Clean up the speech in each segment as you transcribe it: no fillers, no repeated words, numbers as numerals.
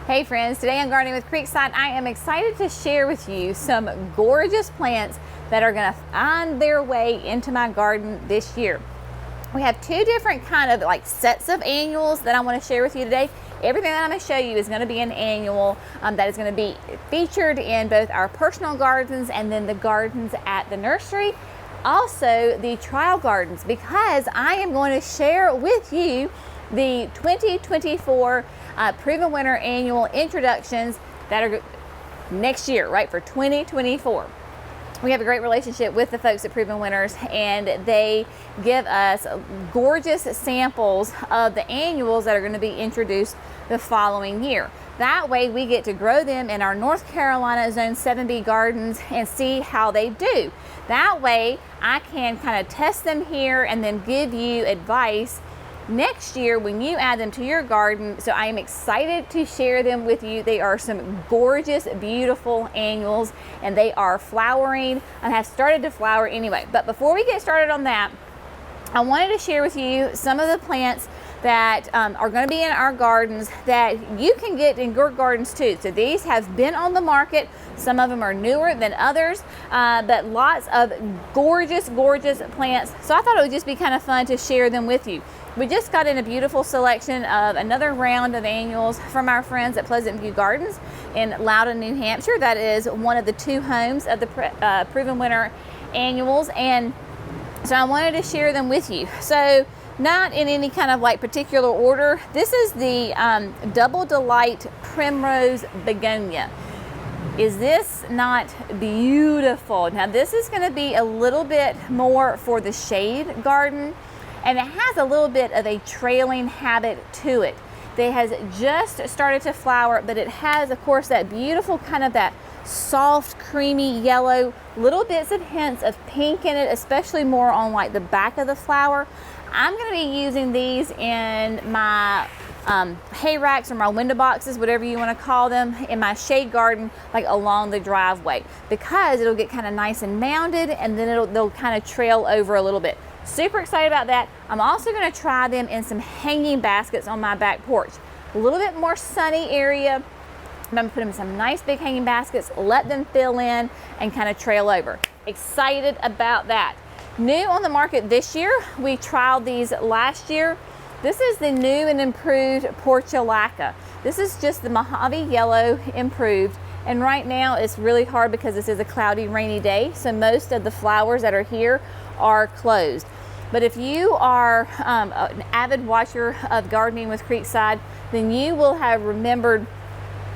Hey friends, today on Gardening with Creekside, I am excited to share with you some gorgeous plants that are going to find their way into my garden this year. We have two different kind of sets of annuals that I want to share with you today. Everything that I'm going to show you is going to be an annual that is going to be featured in both our personal gardens and then the gardens at the nursery. Also the trial gardens, because I am going to share with you the 2024 Proven Winner Annual introductions that are next year, right, for 2024. We have a great relationship with the folks at Proven Winners, and they give us gorgeous samples of the annuals that are going to be introduced the following year. That way we get to grow them in our North Carolina Zone 7B gardens and see how they do. That way I can kind of test them here and then give you advice next year when you add them to your garden. So I am excited to share them with you. They are some gorgeous, beautiful annuals, and they are flowering and have started to flower anyway. But before we get started on that, I wanted to share with you some of the plants that are going to be in our gardens that you can get in your gardens too. So these have been on the market. Some of them are newer than others, but lots of gorgeous, gorgeous plants. So I thought it would just be kind of fun to share them with you. We just got in a beautiful selection of another round of annuals from our friends at Pleasant View Gardens in Loudon, New Hampshire. That is one of the two homes of the Proven Winner annuals, and so I wanted to share them with you. So not in any kind of particular order. This is the Double Delight Primrose Begonia. Is this not beautiful? Now this is going to be a little bit more for the shade garden, and it has a little bit of a trailing habit to it. It has just started to flower, but it has, of course, that beautiful kind of that soft, creamy yellow, little bits of hints of pink in it, especially more on the back of the flower. I'm going to be using these in my hay racks or my window boxes, whatever you want to call them, in my shade garden, along the driveway, because it'll get kind of nice and mounded, and then they'll kind of trail over a little bit. Super excited about that. I'm also going to try them in some hanging baskets on my back porch. A little bit more sunny area. I'm going to put them in some nice big hanging baskets, let them fill in and kind of trail over. Excited about that. New on the market this year, we trialed these last year. This is the new and improved Portulaca. This is just the Mojave Yellow improved. And right now it's really hard because this is a cloudy, rainy day. So most of the flowers that are here are closed. But if you are an avid watcher of Gardening with Creekside, then you will have remembered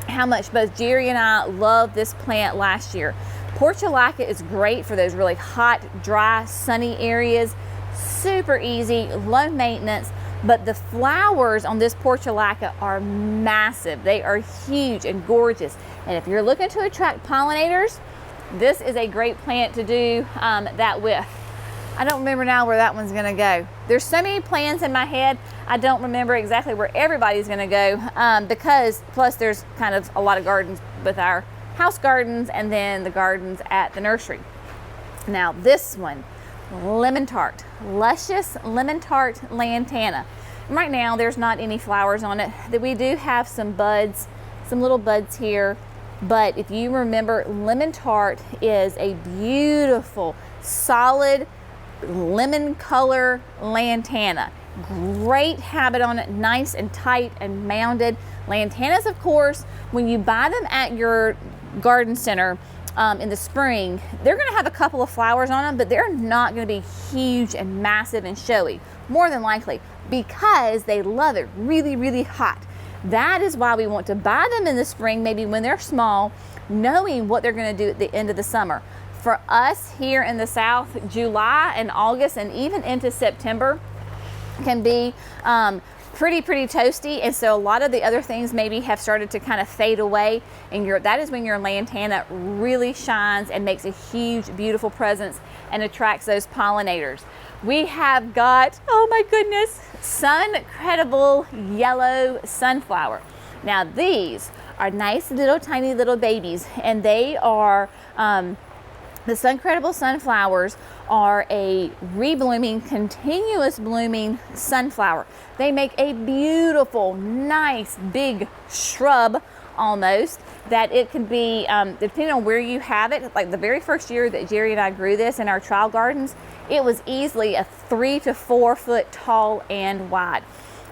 how much both Jerry and I loved this plant last year. Portulaca is great for those really hot, dry, sunny areas. Super easy, low maintenance, but the flowers on this Portulaca are massive. They are huge and gorgeous. And if you're looking to attract pollinators, this is a great plant to do that with. I don't remember now where that one's gonna go. There's so many plans in my head, I don't remember exactly where everybody's gonna go, because plus there's kind of a lot of gardens with our house gardens and then the gardens at the nursery. Now this one, Lemon Tart, Luscious Lemon Tart Lantana. And right now there's not any flowers on it. That we do have some buds, some little buds here, but if you remember, Lemon Tart is a beautiful, solid, lemon color lantana. Great habit on it, nice and tight and mounded. Lantanas, of course, when you buy them at your garden center in the spring, they're going to have a couple of flowers on them, but they're not going to be huge and massive and showy, more than likely, because they love it really, really hot. That is why we want to buy them in the spring, maybe when they're small, knowing what they're going to do at the end of the summer. For us here in the South, July and August and even into September can be pretty toasty, and so a lot of the other things maybe have started to kind of fade away, and that is when your lantana really shines and makes a huge, beautiful presence and attracts those pollinators. We have got, oh my goodness, Sun Credible Yellow Sunflower. Now these are nice little tiny little babies, and they are the Sun Credible sunflowers are a reblooming, continuous blooming sunflower. They make a beautiful, nice, big shrub almost, that it could be, depending on where you have it, like the very first year that Jerry and I grew this in our trial gardens, it was easily a 3 to 4 foot tall and wide.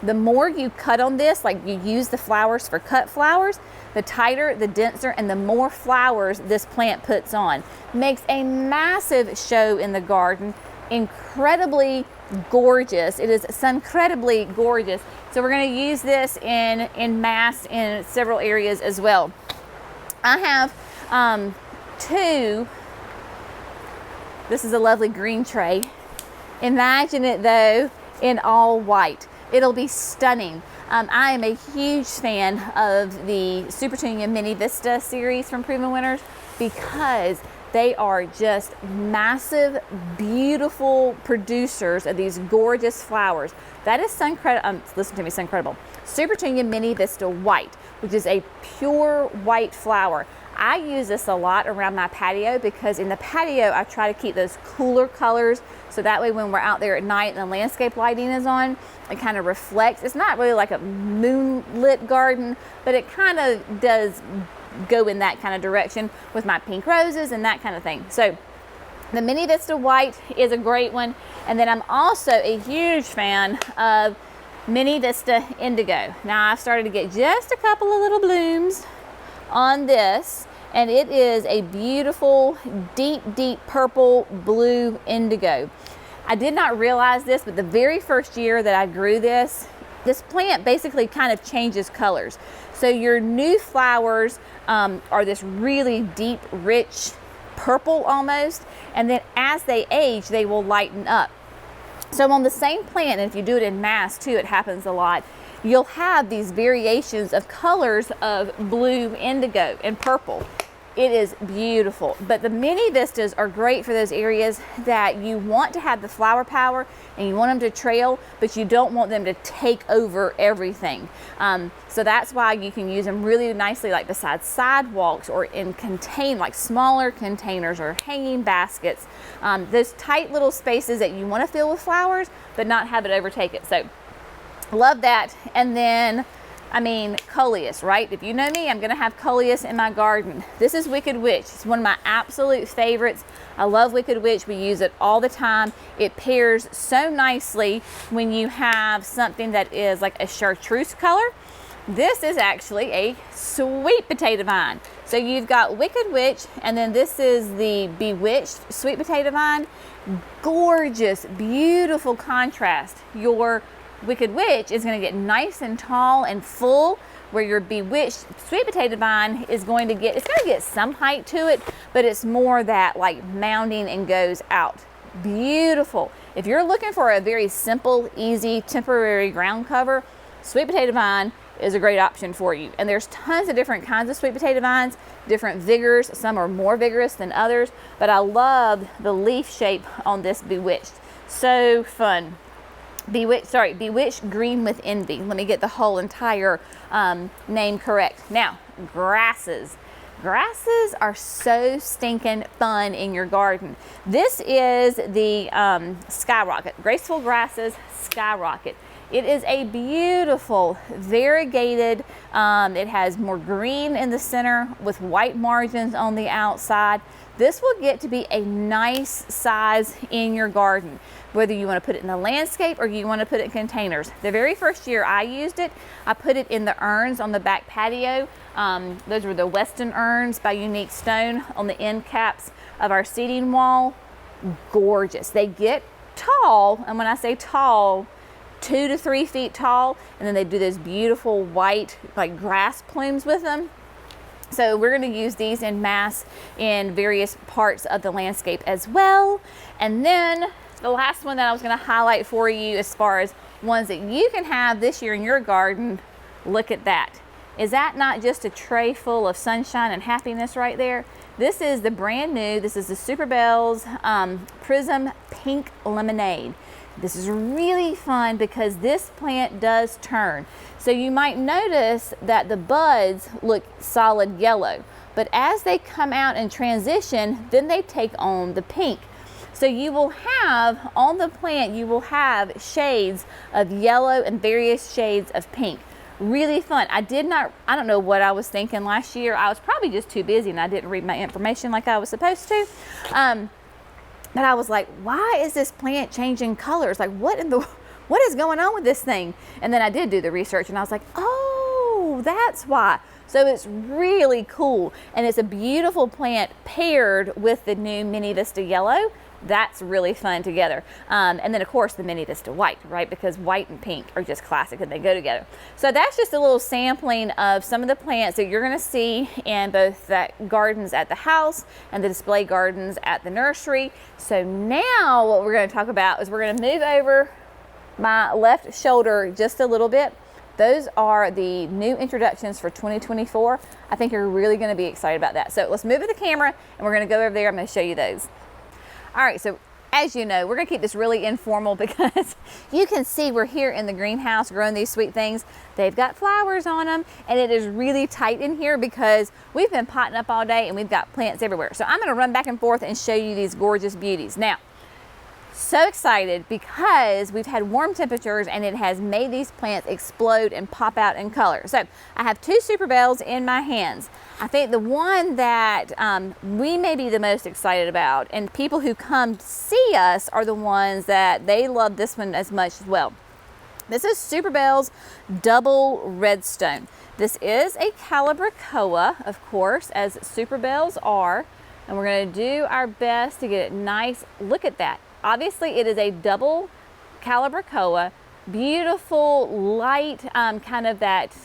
The more you cut on this, like you use the flowers for cut flowers, the tighter, the denser, and the more flowers this plant puts on. Makes a massive show in the garden. Incredibly gorgeous. It is incredibly gorgeous. So we're going to use this in mass in several areas as well. I have two. This is a lovely green tray. Imagine it though in all white. It'll be stunning. I am a huge fan of the Super Tunia Mini Vista series from Proven Winners because they are just massive, beautiful producers of these gorgeous flowers. That is listen to me, Suncredible. Super Tunia Mini Vista White, which is a pure white flower. I use this a lot around my patio because in the patio I try to keep those cooler colors so that way when we're out there at night and the landscape lighting is on, it kind of reflects. It's not really like a moonlit garden, but it kind of does go in that kind of direction with my pink roses and that kind of thing. So the Mini Vista White is a great one. And then I'm also a huge fan of Mini Vista Indigo. Now I've started to get just a couple of little blooms on this, and it is a beautiful deep purple blue indigo. I did not realize this, but the very first year that I grew this plant basically kind of changes colors. So your new flowers are this really deep, rich purple almost, and then as they age, they will lighten up. So on the same plant, and if you do it in mass too, it happens a lot, you'll have these variations of colors of blue, indigo, and purple. It is beautiful. But the Mini Vistas are great for those areas that you want to have the flower power and you want them to trail, but you don't want them to take over everything. So that's why you can use them really nicely, like beside sidewalks or in like smaller containers or hanging baskets. Those tight little spaces that you want to fill with flowers, but not have it overtake it. So love that. And then, I mean, coleus, right? If you know me, I'm gonna have coleus in my garden. This is Wicked Witch. It's one of my absolute favorites. I love Wicked Witch. We use it all the time. It pairs so nicely when you have something that is like a chartreuse color. This is actually a sweet potato vine. So you've got Wicked Witch, and then this is the Bewitched sweet potato vine. Gorgeous, beautiful contrast. Your Wicked Witch is going to get nice and tall and full, where your Bewitched sweet potato vine is going to get some height to it, but it's more that like mounding and goes out. Beautiful. If you're looking for a very simple, easy, temporary ground cover, sweet potato vine is a great option for you. And there's tons of different kinds of sweet potato vines, different vigors. Some are more vigorous than others, but I love the leaf shape on this Bewitched. So fun. Bewitched Green with Envy. Let me get the whole entire name correct. Now, grasses. Grasses are so stinking fun in your garden. This is the Skyrocket, Graceful Grasses Skyrocket. It is a beautiful, variegated, it has more green in the center with white margins on the outside. This will get to be a nice size in your garden, whether you want to put it in the landscape or you want to put it in containers. The very first year I used it, I put it in the urns on the back patio. Those were the Weston urns by Unique Stone on the end caps of our seating wall. Gorgeous. They get tall, and when I say tall, 2 to 3 feet tall, and then they do those beautiful white like grass plumes with them. So we're going to use these in mass in various parts of the landscape as well. And then the last one that I was going to highlight for you as far as ones that you can have this year in your garden, look at that. Is that not just a tray full of sunshine and happiness right there? This is the brand new, this is the Super Bells Prism Pink Lemonade. This is really fun because this plant does turn. So you might notice that the buds look solid yellow, but as they come out and transition, then they take on the pink. So you will have, on the plant, you will have shades of yellow and various shades of pink. really fun. I don't know what I was thinking last year. I was probably just too busy and I didn't read my information like I was supposed to. But I was like, why is this plant changing colors? Like, what is going on with this thing? And then I did do the research and I was like, oh, that's why. So it's really cool. And it's a beautiful plant paired with the new Mini Vista Yellow. That's really fun together. And then of course the Mini Vista White, right? Because white and pink are just classic and they go together. So that's just a little sampling of some of the plants that you're gonna see in both the gardens at the house and the display gardens at the nursery. So now what we're gonna talk about is we're gonna move over my left shoulder just a little bit. Those are the new introductions for 2024. I think you're really gonna be excited about that. So let's move to the camera and we're gonna go over there. I'm gonna show you those. All right, so as you know, we're gonna keep this really informal because you can see we're here in the greenhouse growing these sweet things. They've got flowers on them and it is really tight in here because we've been potting up all day and we've got plants everywhere. So I'm gonna run back and forth and show you these gorgeous beauties. Now, so excited because we've had warm temperatures and it has made these plants explode and pop out in color. So I have two Super Bells in my hands. I think the one that we may be the most excited about, and people who come see us are the ones that they love this one as much as well. This is Super Bells Double Redstone. This is a Calibrachoa, of course, as Super Bells are, and we're going to do our best to get it nice. Look at that. Obviously, it is a double Calibrachoa, beautiful light, kind of that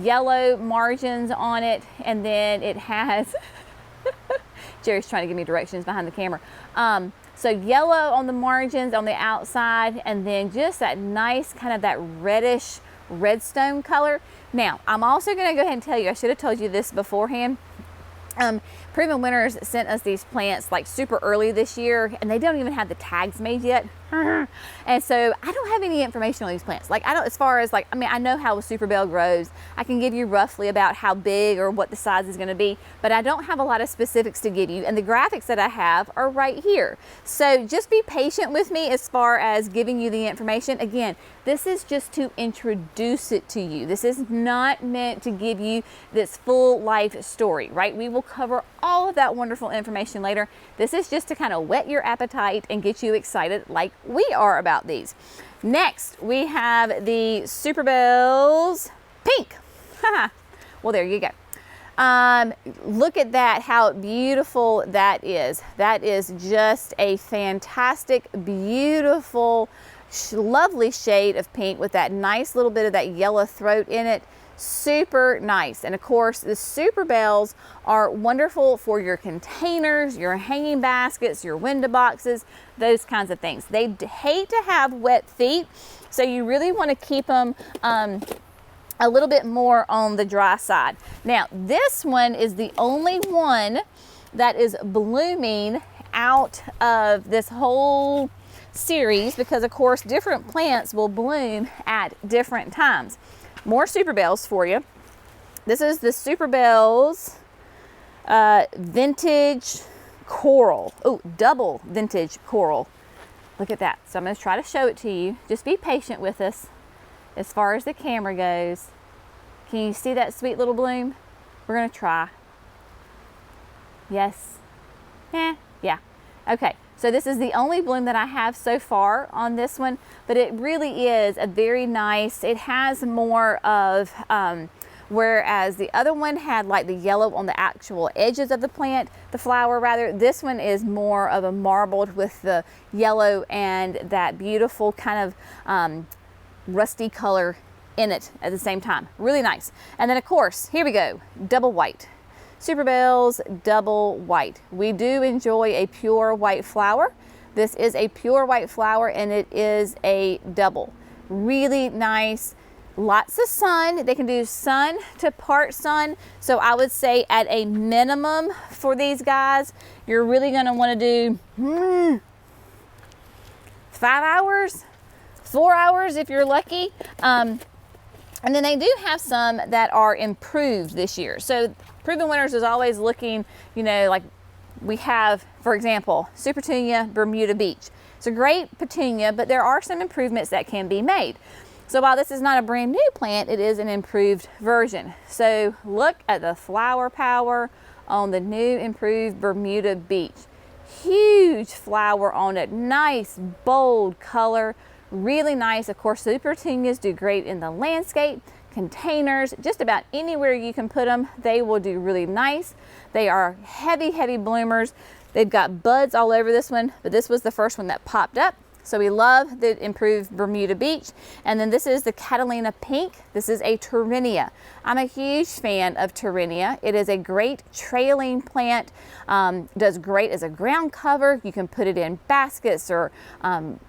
yellow margins on it, and then it has, Jerry's trying to give me directions behind the camera. So yellow on the margins on the outside, and then just that nice kind of that reddish redstone color. Now, I'm also going to go ahead and tell you, I should have told you this beforehand. Proven Winners sent us these plants like super early this year and they don't even have the tags made yet. And so I don't have any information on these plants. Like I don't, as far as like, I mean, I know how a Super Bell grows. I can give you roughly about how big or what the size is going to be, but I don't have a lot of specifics to give you. And the graphics that I have are right here. So just be patient with me as far as giving you the information. Again, this is just to introduce it to you. This is not meant to give you this full life story, right? We will cover all of that wonderful information later. This is just to kind of whet your appetite and get you excited like we are about these. Next, we have the Super Bells Pink. Well, there you go. Look at that, how beautiful that is. That is just a fantastic, beautiful, lovely shade of pink with that nice little bit of that yellow throat in it. Super nice. And of course, the Super Bells are wonderful for your containers, your hanging baskets, your window boxes, those kinds of things. They hate to have wet feet, so you really want to keep them a little bit more on the dry side. Now, this one is the only one that is blooming out of this whole series because, of course, different plants will bloom at different times. More Super Bells for you. This is the Super Bells Vintage Coral. Oh, double Vintage Coral. Look at that. So I'm going to try to show it to you. Just be patient with us as far as the camera goes. Can you see that sweet little bloom? We're going to try. Yes. Yeah. Okay. So this is the only bloom that I have so far on this one, but it really is a very nice, it has more of, whereas the other one had like the yellow on the actual edges of the plant, the flower rather, this one is more of a marbled with the yellow and that beautiful kind of rusty color in it at the same time. Really nice. And then of course, here we go, double white. Super Bells Double White. We do enjoy a pure white flower. This is a pure white flower and it is a double. Really nice, lots of sun. They can do sun to part sun. So I would say at a minimum for these guys, you're really gonna wanna do 5 hours, 4 hours if you're lucky. And then they do have some that are improved this year. So Proven Winners is always looking, you know, like we have, for example, Super Petunia Bermuda Beach. It's a great petunia, but there are some improvements that can be made. So while this is not a brand new plant, it is an improved version. So look at the flower power on the new improved Bermuda Beach. Huge flower on it, nice bold color, really nice. Of course, super petunias do great in the landscape, containers, just about anywhere you can put them, they will do really nice. They are heavy, heavy bloomers. They've got buds all over this one, but this was the first one that popped up. So we love the improved Bermuda Beach. And then this is the Catalina Pink. This is a Torrenia. I'm a huge fan of Torrenia. It is a great trailing plant, does great as a ground cover. You can put it in baskets or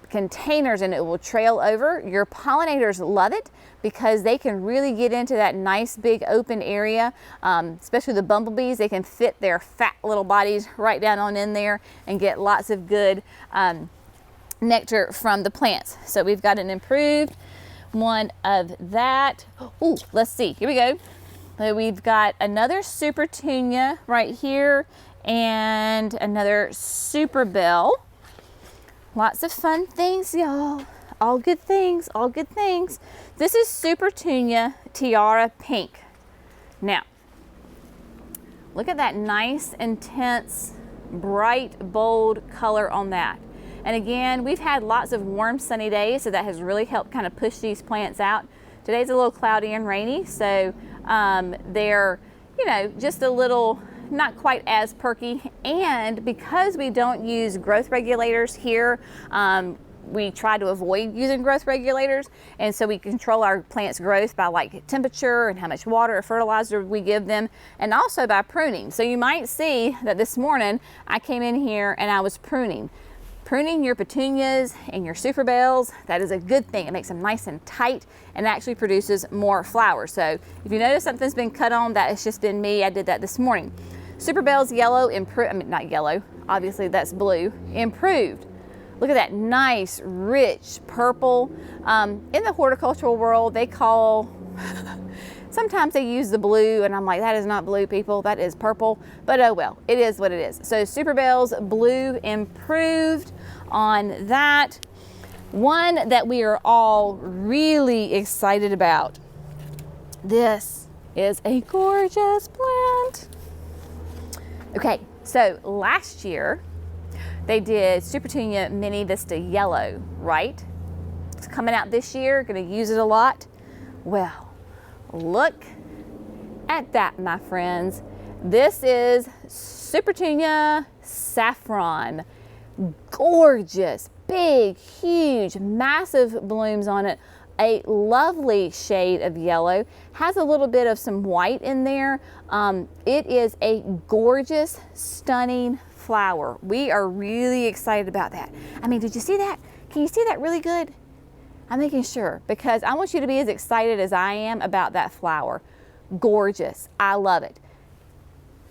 containers and it will trail over. Your pollinators love it because they can really get into that nice big open area, especially the bumblebees. They can fit their fat little bodies right down on in there and get lots of good nectar from the plants. So we've got an improved one of that. Oh, let's see, here we go. So we've got another Super Tunia right here and another Super Bell. Lots of fun things, y'all. All good things, all good things. This is Super Tunia Tiara Pink. Now, look at that nice, intense, bright, bold color on that. And again, we've had lots of warm, sunny days, so that has really helped kind of push these plants out. Today's a little cloudy and rainy, so they're, you know, just a little not quite as perky. And because we don't use growth regulators here, we try to avoid using growth regulators, and so we control our plants' growth by like temperature and how much water or fertilizer we give them, and also by pruning. So you might see that this morning I came in here and I was pruning. Pruning your petunias and your super bells, that is a good thing. It makes them nice and tight and actually produces more flowers. So if you notice something's been cut on, that has just been me. I did that this morning. Super bells yellow, not yellow, obviously that's blue, improved. Look at that nice, rich purple. In the horticultural world, they call, sometimes they use the blue, and I'm like, that is not blue, people, that is purple. But oh well, it is what it is. So Super Bells blue improved on that. One that we are all really excited about. This is a gorgeous plant. Okay, so last year, they did Super Tunia Mini Vista Yellow, right? It's coming out this year, gonna use it a lot. Well, look at that, my friends. This is Super Tunia Saffron. Gorgeous, big, huge, massive blooms on it. A lovely shade of yellow, has a little bit of some white in there. It is a gorgeous, stunning flower. We are really excited about that. I mean, did you see that? Can you see that really good? I'm making sure, because I want you to be as excited as I am about that flower. Gorgeous. I love it.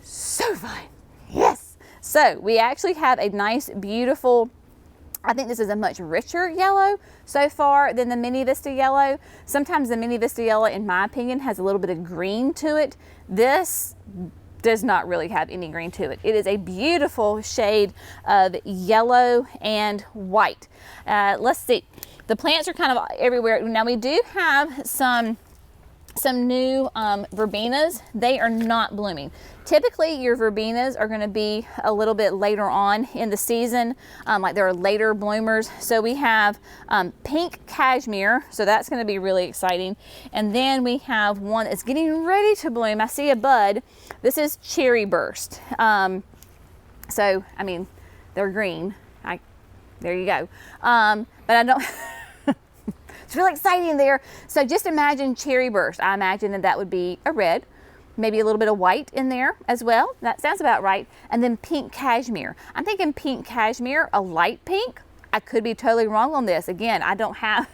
So fun. Yes. So we actually have a nice, beautiful, I think this is a much richer yellow so far than the Mini Vista Yellow. Sometimes the Mini Vista Yellow, in my opinion, has a little bit of green to it. This does not really have any green to it. It is a beautiful shade of yellow and white. Let's see. The plants are kind of everywhere. Now we do have some new verbenas. They are not blooming. Typically your verbenas are going to be a little bit later on in the season, like they're later bloomers. So we have pink cashmere, so that's going to be really exciting. And then we have one that's getting ready to bloom. I see a bud. This is Cherry Burst. So I mean, they're green. There you go. But I don't. It's really exciting there. So just imagine Cherry Burst. I imagine that would be a red, maybe a little bit of white in there as well. That sounds about right. And then pink cashmere. I'm thinking pink cashmere, a light pink. I could be totally wrong on this. Again, I don't have,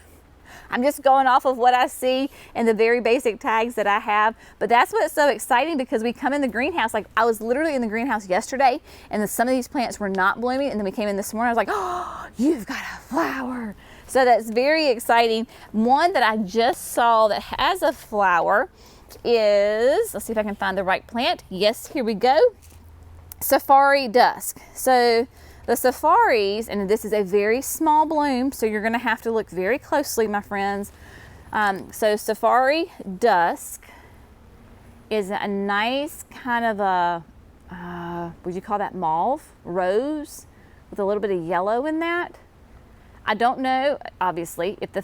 I'm just going off of what I see and the very basic tags that I have. But that's what's so exciting, because we come in the greenhouse. Like I was literally in the greenhouse yesterday and some of these plants were not blooming. And then we came in this morning, I was like, oh, you've got a flower. So that's very exciting. One that I just saw that has a flower is, let's see if I can find the right plant. Yes, here we go. Safari Dusk. So the safaris, and this is a very small bloom, so you're gonna have to look very closely, my friends. So Safari Dusk is a nice kind of a, would you call that mauve? Rose with a little bit of yellow in that. I don't know, obviously, if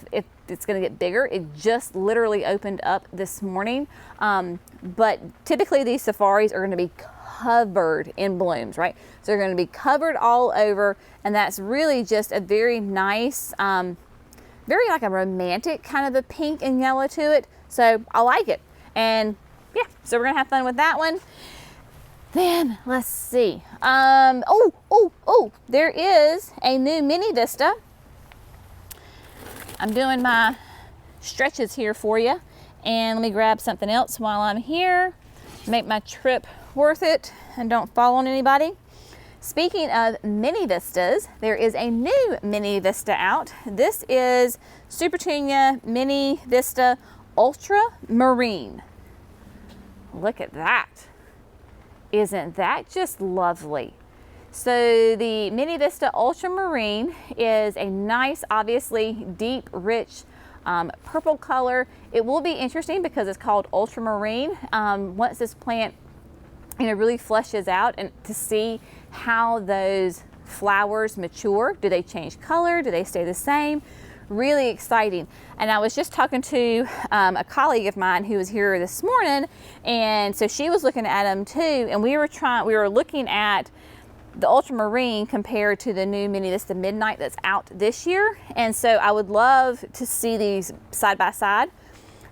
it's going to get bigger. It just literally opened up this morning. But typically these safaris are going to be covered in blooms, right? So they're going to be covered all over, and that's really just a very nice, very like a romantic kind of a pink and yellow to it. So I like it. And yeah, so we're going to have fun with that one. Then let's see. There is a new mini vista. I'm doing my stretches here for you, and let me grab something else while I'm here, make my trip worth it and don't fall on anybody. Speaking of mini vistas, there is a new mini vista out. This is Supertunia Mini Vista Ultramarine. Look at that. Isn't that just lovely? So the Mini Vista Ultramarine is a nice, obviously deep, rich purple color. It will be interesting because it's called ultramarine. Once this plant, really flushes out, and to see how those flowers mature. Do they change color? Do they stay the same? Really exciting. And I was just talking to a colleague of mine who was here this morning, and so she was looking at them too, and we were looking at the ultramarine compared to the new Mini Vista Midnight that's out this year. And so I would love to see these side by side,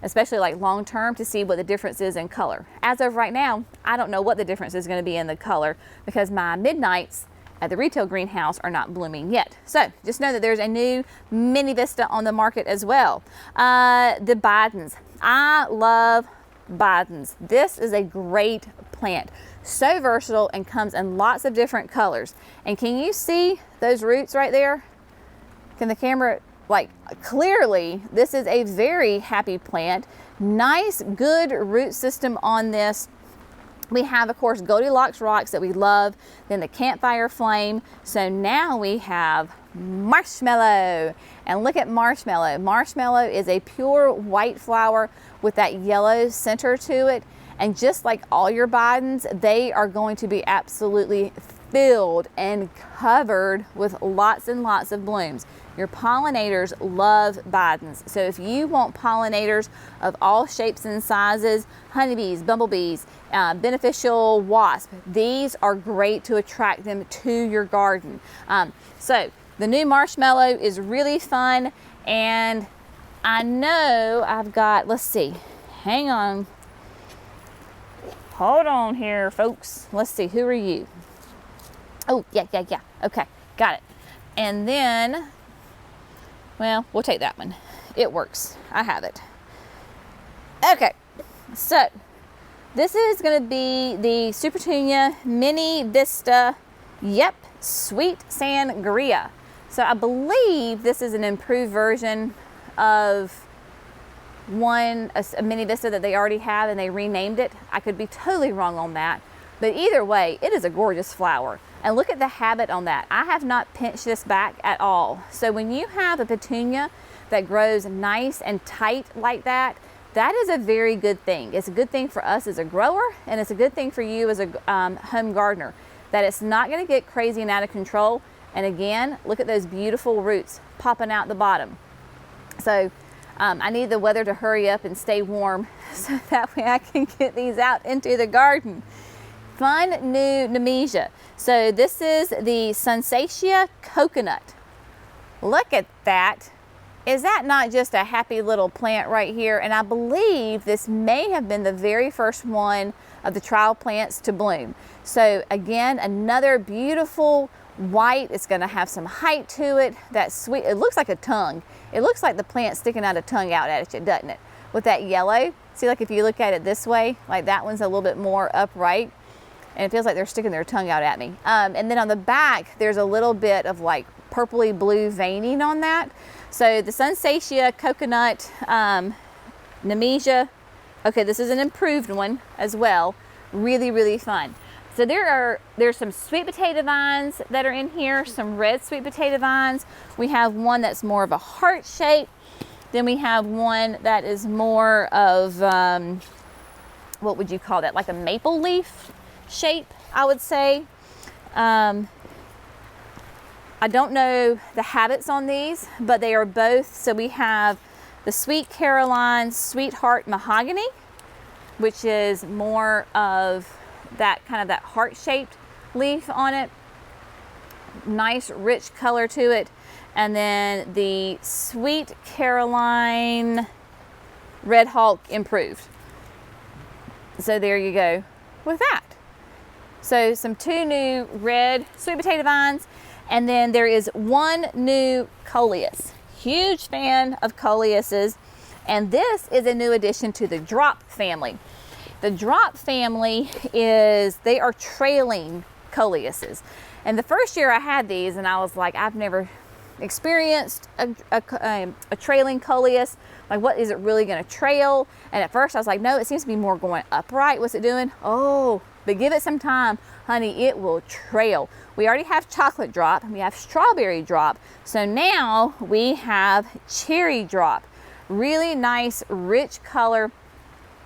especially like long term, to see what the difference is in color. As of right now, I don't know what the difference is going to be in the color because my Midnights at the retail greenhouse are not blooming yet. So just know that there's a new Mini Vista on the market as well. The Bidens. I love Bidens. This is a great plant. So versatile and comes in lots of different colors. And can you see those roots right there? Can the camera, like, clearly this is a very happy plant. Nice, good root system on this. We have, of course, Goldilocks rocks that we love, then the Campfire Flame. So now we have Marshmallow. And look at Marshmallow. Marshmallow is a pure white flower with that yellow center to it. And just like all your Bidens, they are going to be absolutely filled and covered with lots and lots of blooms. Your pollinators love Bidens. So if you want pollinators of all shapes and sizes, honeybees, bumblebees, beneficial wasp, these are great to attract them to your garden. So the new Marshmallow is really fun, and I know I've got, let's see, hang on. Hold on here, folks. Let's see, who are you? Oh, yeah. Okay, got it. And then, well, we'll take that one. It works. I have it. Okay, so this is going to be the Supertunia Mini Vista, Sweet Sangria. So I believe this is an improved version of a Mini Vista that they already have, and they renamed it. I could be totally wrong on that, but either way, it is a gorgeous flower. And look at the habit on that. I have not pinched this back at all. So when you have a petunia that grows nice and tight like that, that is a very good thing. It's a good thing for us as a grower, and it's a good thing for you as a home gardener, that it's not going to get crazy and out of control. And again, look at those beautiful roots popping out the bottom. So I need the weather to hurry up and stay warm so that way I can get these out into the garden. Fun new Nemesia. So this is the Sunsatia Coconut. Look at that. Is that not just a happy little plant right here? And I believe this may have been the very first one of the trial plants to bloom. So again, another beautiful white. It's going to have some height to it. That sweet, it looks like a tongue. It looks like the plant sticking out a tongue out at you, doesn't it? With that yellow. See, like if you look at it this way, like that one's a little bit more upright, and it feels like they're sticking their tongue out at me. And then on the back, there's a little bit of like purpley blue veining on that. So the Sunsatia Coconut Nemesia. Okay, this is an improved one as well. Really, really fun. So there's some sweet potato vines that are in here, some red sweet potato vines. We have one that's more of a heart shape. Then we have one that is more of, what would you call that? Like a maple leaf shape, I would say. I don't know the habits on these, but they are both. So we have the Sweet Caroline Sweetheart Mahogany, which is more of that kind of that heart-shaped leaf on it. Nice rich color to it. And then the Sweet Caroline Red Hawk Improved. So there you go with that. So some 2 new red sweet potato vines, and then there is 1 new coleus. Huge fan of coleuses, and this is a new addition to the drop family. The drop family they are trailing coleuses. And the first year I had these, and I was like, I've never experienced a trailing coleus. Like, what is it really going to trail? And at first I was like, no, it seems to be more going upright. What's it doing? Oh, but give it some time, honey, it will trail. We already have chocolate drop, we have strawberry drop. So now we have cherry drop. Really nice, rich color.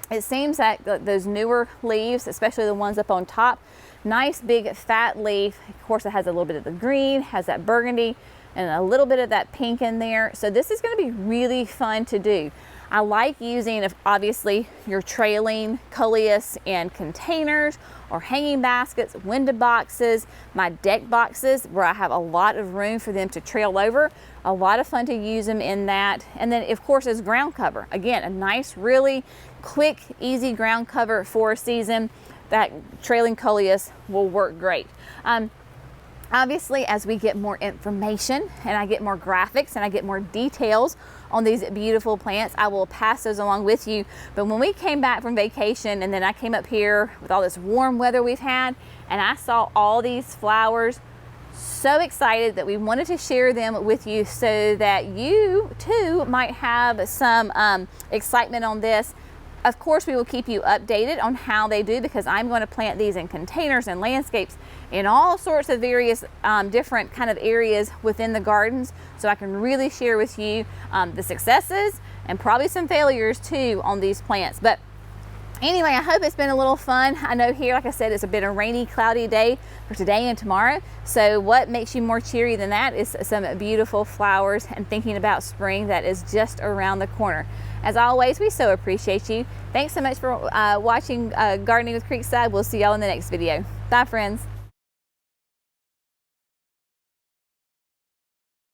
It seems that those newer leaves, especially the ones up on top, nice big fat leaf. Of course, it has a little bit of the green, has that burgundy, and a little bit of that pink in there. So this is going to be really fun to do. I like using, obviously, your trailing coleus in containers or hanging baskets, window boxes, my deck boxes where I have a lot of room for them to trail over. A lot of fun to use them in that. And then, of course, as ground cover. Again, a nice, really quick, easy ground cover for a season. That trailing coleus will work great. Obviously, as we get more information and I get more graphics and I get more details on these beautiful plants, I will pass those along with you. But when we came back from vacation and then I came up here with all this warm weather we've had, and I saw all these flowers, so excited that we wanted to share them with you so that you too might have some excitement on this. Of course, we will keep you updated on how they do, because I'm going to plant these in containers and landscapes in all sorts of various different kind of areas within the gardens, so I can really share with you the successes and probably some failures too on these plants. But anyway, I hope it's been a little fun. I know here, like I said, it's a bit of a rainy, cloudy day for today and tomorrow. So what makes you more cheery than that is some beautiful flowers and thinking about spring that is just around the corner. As always, we so appreciate you. Thanks so much for watching Gardening with Creekside. We'll see y'all in the next video. Bye, friends.